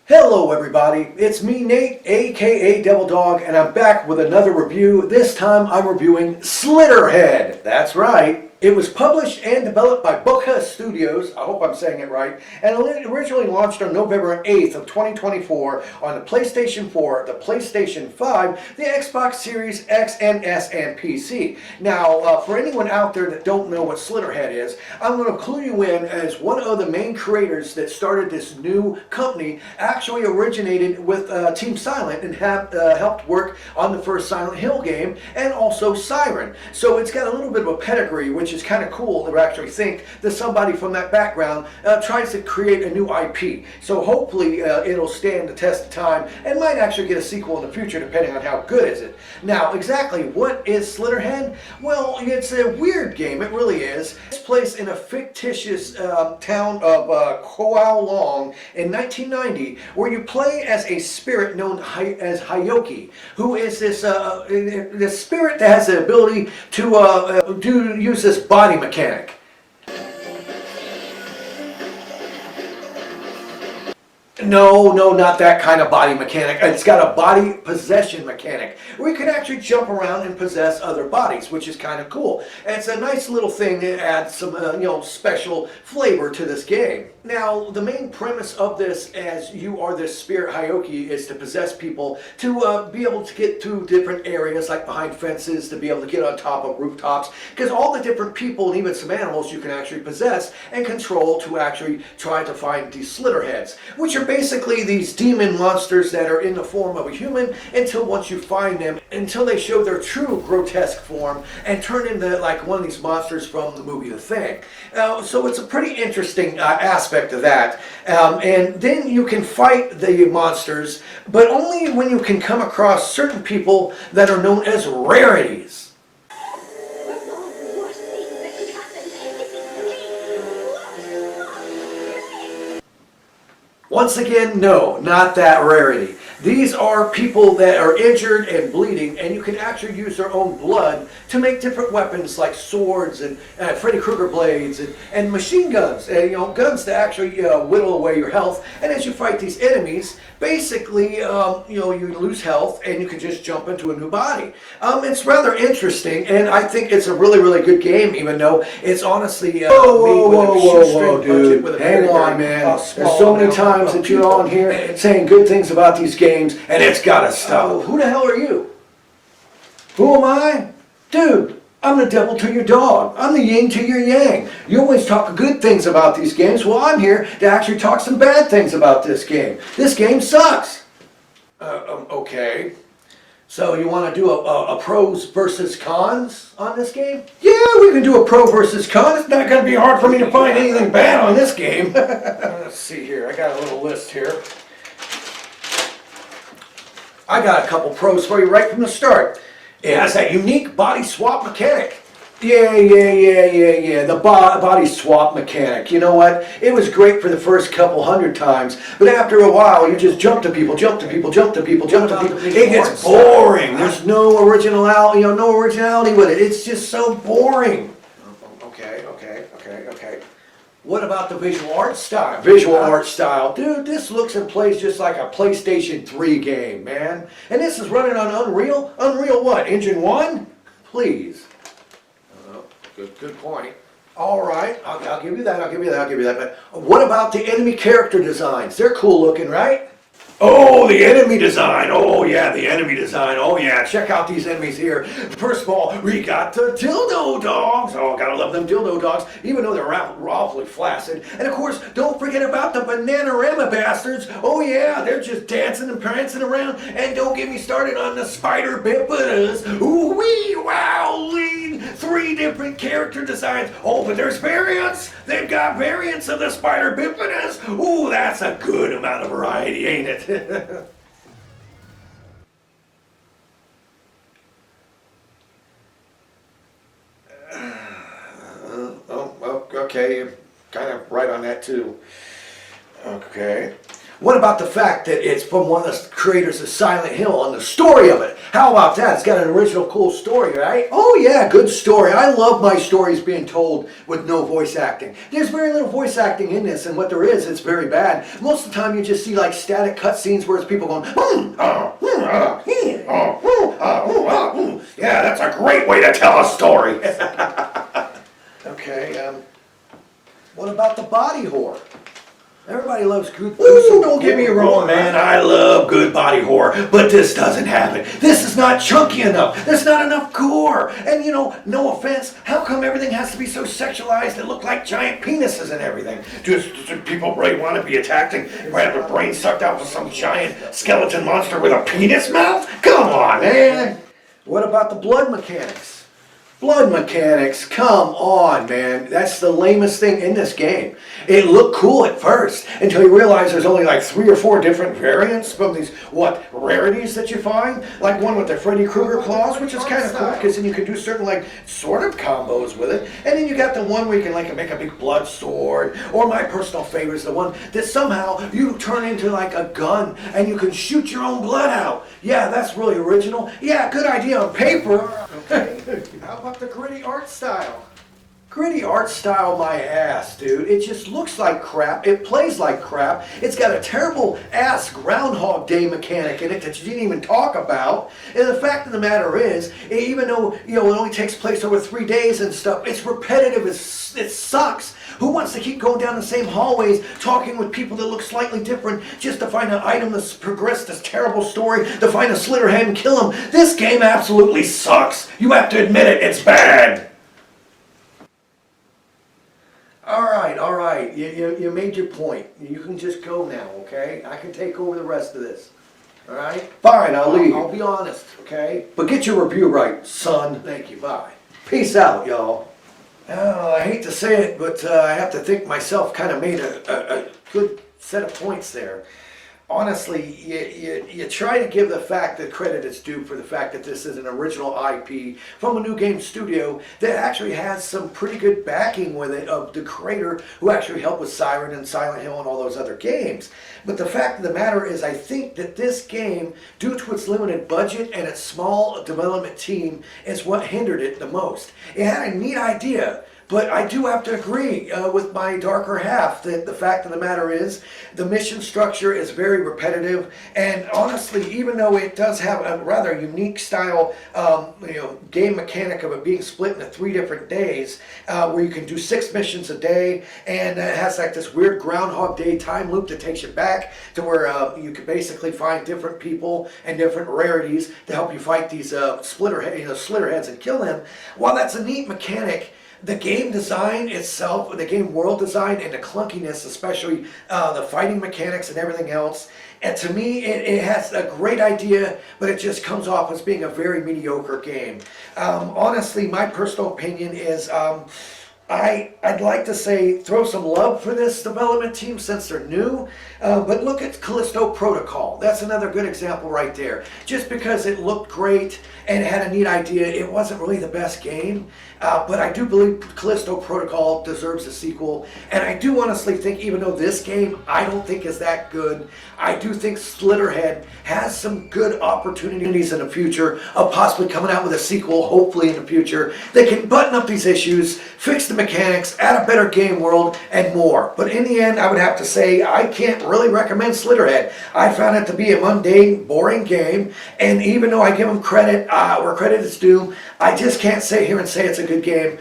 Hello everybody, it's me Nate, aka Devil Dog, and I'm back with another review. This time I'm reviewing Slitterhead. That's right. It was published and developed by Boca Studios, I hope I'm saying it right, and it originally launched on November 8th of 2024 on the PlayStation 4, the PlayStation 5, the Xbox Series X and S, and PC. Now, for anyone out there that don't know what Slitterhead is, I'm going to clue you in as one of the main creators that started this new company, actually originated with Team Silent and have helped work on the first Silent Hill game and also Siren. So it's got a little bit of a pedigree, which is kind of cool to actually think that somebody from that background tries to create a new IP. So hopefully it'll stand the test of time and might actually get a sequel in the future depending on how good is it. Now, exactly what is Slitterhead? Well, it's a weird game, it really is. It's placed in a fictitious town of Kowloon in 1990, where you play as a spirit known as hyoki, who is this spirit that has the ability to use this body mechanic. No, not that kind of body mechanic. It's got a body possession mechanic where you can actually jump around and possess other bodies, which is kind of cool. And it's a nice little thing to add some, special flavor to this game. Now, the main premise of this, as you are this spirit hyoki, is to possess people to be able to get to different areas, like behind fences, to be able to get on top of rooftops, because all the different people and even some animals you can actually possess and control to actually try to find these Slitterheads, which are basically these demon monsters that are in the form of a human until once you find them, until they show their true grotesque form and turn into like one of these monsters from the movie The Thing. So it's a pretty interesting aspect of that. And then you can fight the monsters, but only when you can come across certain people that are known as rarities. Once again, no, not that rarity. These are people that are injured and bleeding, and you can actually use their own blood to make different weapons like swords and Freddy Krueger blades and machine guns, and guns to actually whittle away your health. And as you fight these enemies, basically, you lose health and you can just jump into a new body. It's rather interesting, and I think it's a really, really good game, even though it's honestly made with a shoestring budget with a Hang on, man. There's so many times that you're on here saying good things about these games, and it's gotta stop. Who the hell are you? Who am I? Dude, I'm the devil to your dog. I'm the yin to your yang. You always talk good things about these games. Well, I'm here to actually talk some bad things about this game. This game sucks. Okay. So you want to do a pros versus cons on this game? Yeah, we can do a pro versus con. It's not going to be hard for me to find anything bad on this game. Let's see here. I got a little list here. I got a couple pros for you right from the start. It has that unique body swap mechanic. Yeah. The body swap mechanic. You know what? It was great for the first couple hundred times, but after a while, you just jump to people. It gets boring. There's no originality, no originality with it. It's just so boring. Okay. What about the visual art style? Visual art style. Dude, this looks and plays just like a PlayStation 3 game, man. And this is running on Unreal? Unreal what? Engine 1? Please. Good point. All right, I'll give you that. But what about the enemy character designs? They're cool looking, right? Oh, the enemy design. Oh, yeah, the enemy design. Oh, yeah, check out these enemies here. First of all, we got the dildo dogs. Oh, gotta love them dildo dogs, even though they're awfully flaccid. And, of course, don't forget about the Bananarama bastards. Oh, yeah, they're just dancing and prancing around. And don't get me started on the spider bippidas. Ooh, wee, wow, lean. 3 different character designs. Oh, but there's variants. They've got variants of the spider bippidas. Ooh, that's a good amount of variety, ain't it? Okay, you're kind of right on that too. Okay. What about the fact that it's from one of the creators of Silent Hill and the story of it? How about that? It's got an original cool story, right? Oh yeah, good story. I love my stories being told with no voice acting. There's very little voice acting in this, and what there is, it's very bad. Most of the time you just see like static cutscenes where it's people going, yeah, that's a great way to tell a story. Okay, what about the body horror? Everybody loves good. Ooh, don't get me wrong, man. I love good body horror, but this doesn't have it. This is not chunky enough. There's not enough gore. And you know, no offense, how come everything has to be so sexualized and look like giant penises and everything? Do people really want to be attacked and have their brain sucked out with some giant skeleton monster with a penis mouth? Come on, man. What about the blood mechanics? Blood mechanics, come on, man. That's the lamest thing in this game. It looked cool at first until you realize there's only like 3 or 4 different variants from these, rarities that you find. Like one with the Freddy Krueger claws, which is kind of cool because then you can do certain like sort of combos with it. And then you got the one where you can like make a big blood sword. Or my personal favorite is the one that somehow you turn into like a gun and you can shoot your own blood out. Yeah, that's really original. Yeah, good idea on paper. Okay. How about the gritty art style? Gritty art style, my ass, dude. It just looks like crap. It plays like crap. It's got a terrible ass Groundhog Day mechanic in it that you didn't even talk about. And the fact of the matter is, even though it only takes place over 3 days and stuff, it's repetitive. It sucks. Who wants to keep going down the same hallways talking with people that look slightly different just to find an item that's progressed this terrible story, to find a Slitterhead and kill him? This game absolutely sucks. You have to admit it. It's bad. All right. You made your point. You can just go now, okay? I can take over the rest of this. All right? Fine, I'll leave. I'll be honest, okay? But get your review right, son. Thank you. Bye. Peace out, y'all. Oh, I hate to say it, but I have to think myself kind of made a good set of points there. Honestly, you try to give the fact that credit is due for the fact that this is an original IP from a new game studio that actually has some pretty good backing with it of the creator who actually helped with Siren and Silent Hill and all those other games. But the fact of the matter is, I think that this game, due to its limited budget and its small development team, is what hindered it the most. It had a neat idea. But I do have to agree with my darker half that the fact of the matter is the mission structure is very repetitive, and honestly, even though it does have a rather unique style game mechanic of it being split into 3 different days where you can do 6 missions a day, and it has like this weird Groundhog Day time loop that takes you back to where you can basically find different people and different rarities to help you fight these Slitterheads and kill them. While that's a neat mechanic, the game design itself, the game world design, and the clunkiness, especially the fighting mechanics and everything else, and to me, it has a great idea, but it just comes off as being a very mediocre game. Honestly, my personal opinion is I'd like to say throw some love for this development team since they're new, but look at Callisto Protocol. That's another good example right there. Just because it looked great and it had a neat idea, it wasn't really the best game, but I do believe Callisto Protocol deserves a sequel, and I do honestly think, even though this game I don't think is that good, I do think Slitterhead has some good opportunities in the future of possibly coming out with a sequel, hopefully in the future. They can button up these issues, fix the mechanics, add a better game world, and more. But in the end, I would have to say I can't really recommend Slitterhead. I found it to be a mundane, boring game, and even though I give them credit where credit is due, I just can't sit here and say it's a good game.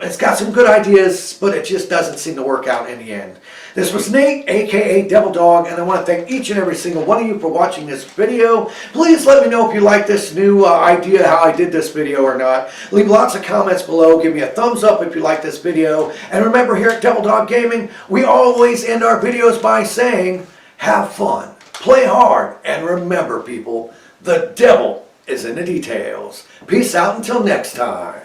It's got some good ideas, but it just doesn't seem to work out in the end. This was Nate, aka Devil Dog, and I want to thank each and every single one of you for watching this video. Please let me know if you like this new idea, how I did this video or not. Leave lots of comments below. Give me a thumbs up if you like this video. And remember, here at Devil Dog Gaming, we always end our videos by saying, have fun, play hard, and remember, people, the devil is in the details. Peace out until next time.